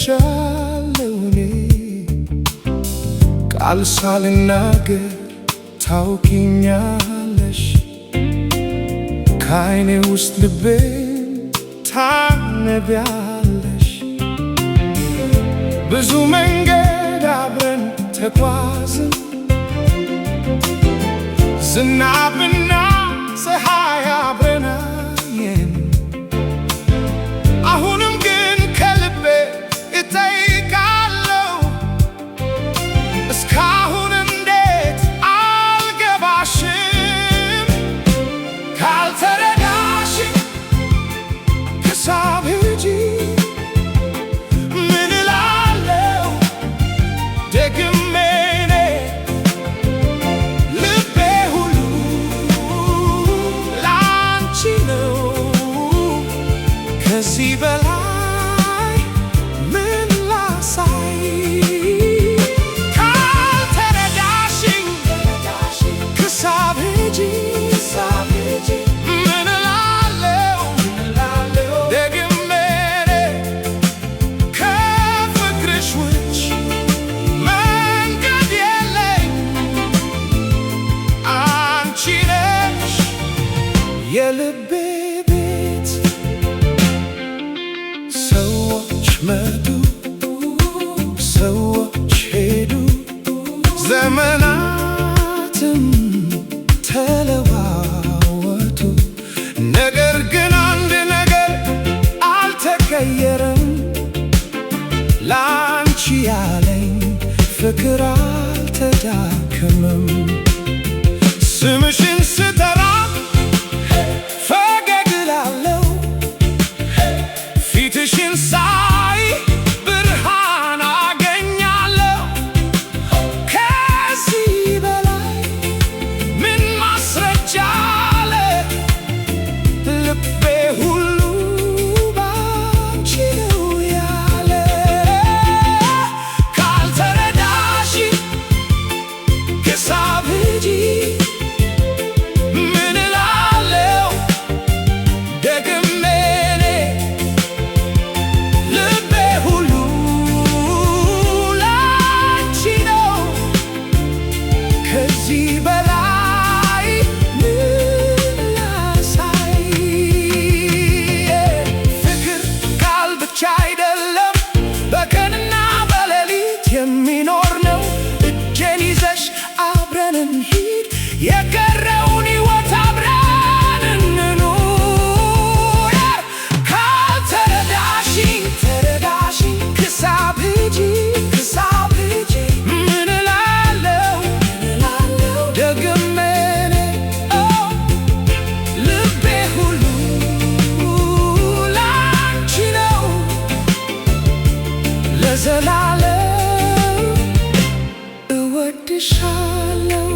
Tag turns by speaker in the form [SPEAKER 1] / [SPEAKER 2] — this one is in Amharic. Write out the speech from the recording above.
[SPEAKER 1] ቻለው እኔ ቃል ሳልናገር ታውቂኛለሽ ከዓይኔ ውስጥ ልቤን ታነቢያለሽ ብዙ መንገድ አብረን ተጓዝን ዝናብና ፀሐይ አብረን አየን አሁንም ግን ከልቤ እጠይቃለሁ እስካሁን እንዴት አልገባሽም ካልተረዳሽኝ ከሳብ ሂጂ ምን እላለሁ ደግሜ እኔ ልቤ ሁሉ ላንቺ ነው ከዚህ በላይ ምን ላሳይ ካልተረዳሽኝ ከሳብ ሂጂ ምን እላለሁ ደግሜ እኔ ከፍቅርሽ ውጭ መንገድ የለኝ አንቺ ነሽ የልቤ ቤት ሰዎች መጡ ሰዎች ሄዱ ዘመናትም ተለዋወጡ ነገር ግን አንድ ነገር አልተቀየረም ላንቺ ያለኝ ፍቅር አልተዳከመም ስምሽን ስጠራ ፈገግ እላለሁ ፊትሽን ሳይ ብርሃን አገኛለሁ ከዚህ በላይ ምን ማስረጃ አለ ልቤ ሁሉ ባንቺ ነው ያለ ካልተረዳሽኝ ከሳብ ሂጂ ምን እላለሁ ደግሜ እኔ ልቤ ሁሉ ላንቺ ነው ከዚህ በላይ ምን ላሳይ ፍቅር ቃል ብቻ አይደለም በቀንና በሌሊት የሚኖር ነው እጄን ይዘሽ አብረን እንሂድ የቀረውን ሕይወት አብረን እንኑር ካልተረዳሽኝ ከሳብ ሂጂ ምን እላለሁ ደግሜ እኔ ልቤ ሁሉ ላንቺ ነው ለዘላለም እወድሻለሁ